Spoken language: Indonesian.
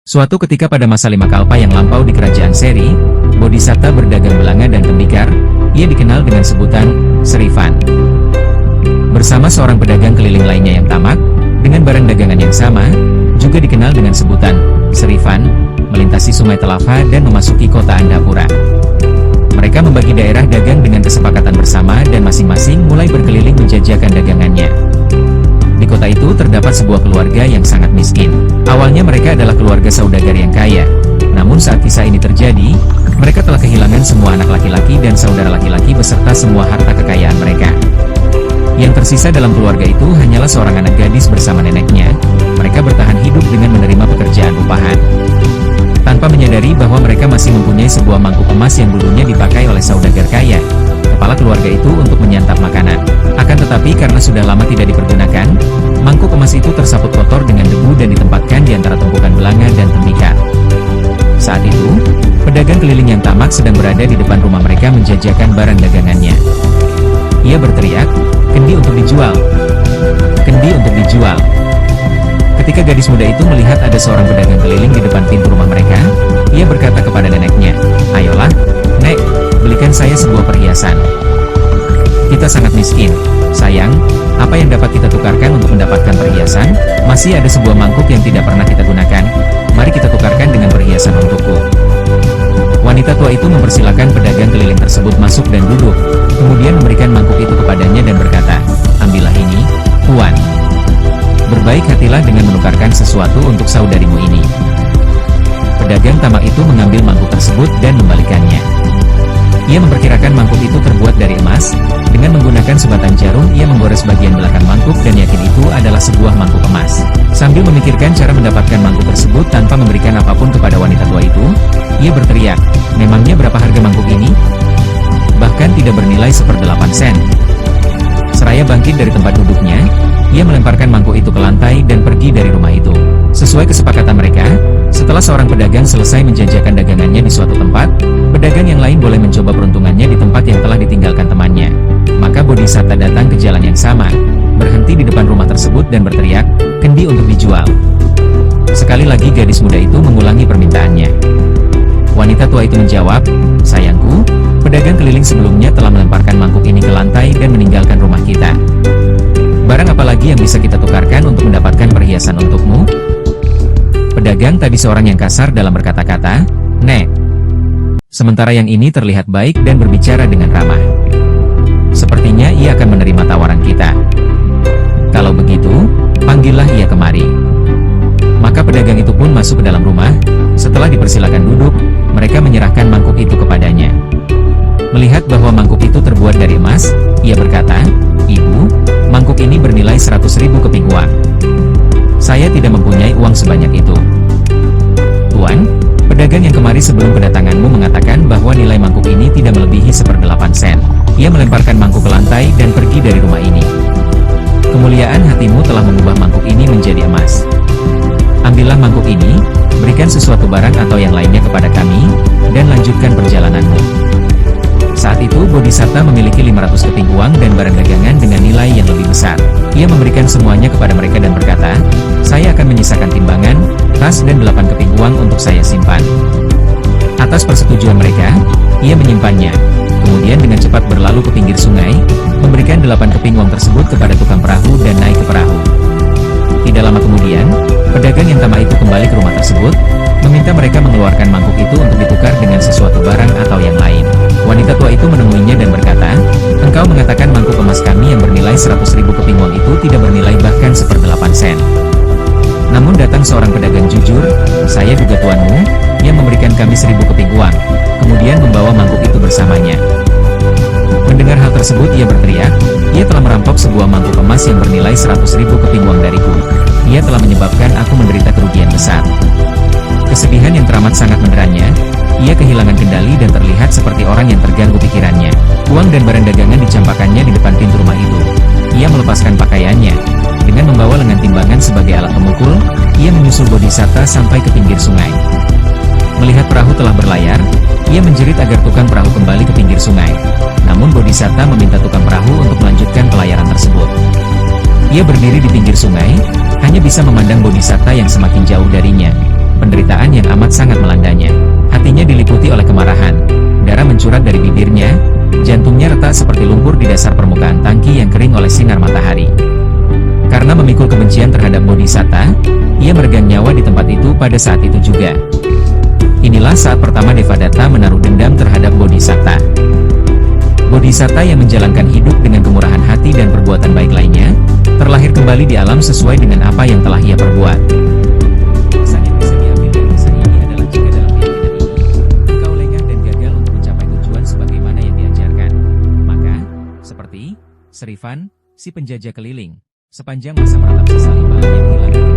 Suatu ketika pada masa lima kalpa yang lampau di kerajaan Seri, Bodhisatta berdagang belanga dan tembikar. Ia dikenal dengan sebutan Serivan. Bersama seorang pedagang keliling lainnya yang tamak, dengan barang dagangan yang sama, juga dikenal dengan sebutan Serivan, melintasi sungai Telava dan memasuki kota Andapura. Mereka membagi daerah dagang dengan kesepakatan bersama dan masing-masing mulai berkeliling menjajakan dagangannya. Di kota itu terdapat sebuah keluarga yang sangat miskin. Awalnya mereka adalah keluarga saudagar yang kaya. Namun saat kisah ini terjadi, mereka telah kehilangan semua anak laki-laki dan saudara laki-laki beserta semua harta kekayaan mereka. Yang tersisa dalam keluarga itu hanyalah seorang anak gadis bersama neneknya. Mereka bertahan hidup dengan menerima pekerjaan rupahan, tanpa menyadari bahwa mereka masih mempunyai sebuah mangkuk emas yang dulunya dipakai oleh saudagar kaya, kepala keluarga itu, untuk menyantap makanan. Akan tetapi karena sudah lama tidak dipergunakan, mangkuk emas itu tersaput kotor dengan debu dan ditempatkan di antara tumpukan belanga dan tembikar. Saat itu, pedagang keliling yang tamak sedang berada di depan rumah mereka menjajakan barang dagangannya. Ia berteriak, "Kendi untuk dijual! Kendi untuk dijual!" Ketika gadis muda itu melihat ada seorang pedagang keliling di depan pintu rumah mereka, ia berkata kepada neneknya, "Ayolah, Nek, belikan saya sebuah perhiasan. Kita sangat miskin. Sayang, apa yang dapat kita tukarkan untuk mendapatkan perhiasan? Masih ada sebuah mangkuk yang tidak pernah kita gunakan. Mari kita tukarkan dengan perhiasan untukku." Wanita tua itu mempersilakan pedagang keliling tersebut masuk dan duduk, kemudian memberikan mangkuk itu kepadanya dan berkata, "Ambillah ini, Tuan. Berbaik hatilah dengan menukarkan sesuatu untuk saudarimu ini." Pedagang tamak itu mengambil mangkuk tersebut dan membalikannya. Ia memperkirakan mangkuk itu terbuat dari emas. Dengan menggunakan sebatang jarum, ia menggores bagian belakang mangkuk dan yakin itu adalah sebuah mangkuk emas. Sambil memikirkan cara mendapatkan mangkuk tersebut tanpa memberikan apapun kepada wanita tua itu, ia berteriak, "Memangnya berapa harga mangkuk ini? Bahkan tidak bernilai 1/8 sen." Seraya bangkit dari tempat duduknya, ia melemparkan mangkuk itu ke lantai dan pergi dari rumah itu. Sesuai kesepakatan mereka, setelah seorang pedagang selesai menjajakan dagangannya di suatu tempat, pedagang yang lain boleh mencoba peruntungannya di tempat yang telah ditinggalkan temannya. Maka Bodhisatta datang ke jalan yang sama, berhenti di depan rumah tersebut dan berteriak, "Kendi untuk dijual!" Sekali lagi gadis muda itu mengulangi permintaannya. Wanita tua itu menjawab, "Sayangku, pedagang keliling sebelumnya telah melemparkan mangkuk ini ke lantai dan meninggalkan rumah kita. Barang apa lagi yang bisa kita tukarkan untuk mendapatkan perhiasan untukmu?" Pedagang tadi seorang yang kasar dalam berkata-kata, "Nek." Sementara yang ini terlihat baik dan berbicara dengan ramah. Sepertinya ia akan menerima tawaran kita. Kalau begitu, panggillah ia kemari. Maka pedagang itu pun masuk ke dalam rumah. Setelah dipersilakan duduk, mereka menyerahkan mangkuk itu kepadanya. Melihat bahwa mangkuk itu terbuat dari emas, ia berkata, "Ibu, mangkuk ini bernilai 100.000 keping uang. Saya tidak mempunyai uang sebanyak itu." "Tuan, pedagang yang kemari sebelum kedatanganmu mengatakan bahwa nilai mangkuk ini tidak melebihi 1/8 sen. Ia melemparkan mangkuk ke lantai dan pergi dari rumah ini. Kemuliaan hatimu telah mengubah mangkuk ini menjadi emas. Ambillah mangkuk ini, berikan sesuatu barang atau yang lainnya kepada kami, dan lanjutkan perjalananmu." Saat itu Bodhisatta memiliki 500 keping uang dan barang dagangan dengan nilai yang lebih besar. Ia memberikan semuanya kepada mereka dan berkata, "Saya akan menyisakan timbangan, tas dan 8 keping uang untuk saya simpan." Atas persetujuan mereka, ia menyimpannya. Kemudian dengan cepat berlalu ke pinggir sungai, memberikan 8 keping uang tersebut kepada tukang perahu dan naik ke perahu. Tidak lama kemudian, pedagang yang tamak itu kembali ke rumah tersebut, meminta mereka mengeluarkan mangkuk itu untuk ditukar dengan sesuatu barang atau yang lain. Wanita tua itu menemuinya dan berkata, "Engkau mengatakan mangkuk emas kami yang bernilai 100.000 keping uang itu tidak bernilai bahkan 1/8 sen. Namun datang seorang pedagang jujur, saya duga tuanmu, yang memberikan kami 1.000 keping uang, kemudian membawa mangkuk itu bersamanya." Mendengar hal tersebut ia berteriak, "Ia telah merampok sebuah mangkuk emas yang bernilai 100.000 keping uang dariku. Ia telah menyebabkan aku menderita kerugian besar." Kesedihan yang teramat sangat menerannya, ia kehilangan kendali dan terlihat seperti orang yang terganggu pikirannya. Uang dan barang dagangan dicampakkannya di depan pintu rumah itu. Ia melepaskan pakaiannya. Dengan membawa lengan timbangan sebagai alat pemukul, ia menyusul Bodhisatta sampai ke pinggir sungai. Melihat perahu telah berlayar, ia menjerit agar tukang perahu kembali ke pinggir sungai. Namun Bodhisatta meminta tukang perahu untuk melanjutkan pelayaran tersebut. Ia berdiri di pinggir sungai, hanya bisa memandang Bodhisatta yang semakin jauh darinya. Penderitaan permukaan tangki yang kering oleh sinar matahari. Karena memikul kebencian terhadap Bodhisatta, ia meregang nyawa di tempat itu pada saat itu juga. Inilah saat pertama Devadatta menaruh dendam terhadap Bodhisatta. Bodhisatta yang menjalankan hidup dengan kemurahan hati dan perbuatan baik lainnya, terlahir kembali di alam sesuai dengan apa yang telah ia perbuat. Pesan yang bisa diambil dari kisah ini adalah jika dalam keyakinan ini, engkau lengah dan gagal untuk mencapai tujuan sebagaimana yang diajarkan, maka, seperti Serifan, si penjajah keliling, sepanjang masa meratap sesal imbalan yang hilang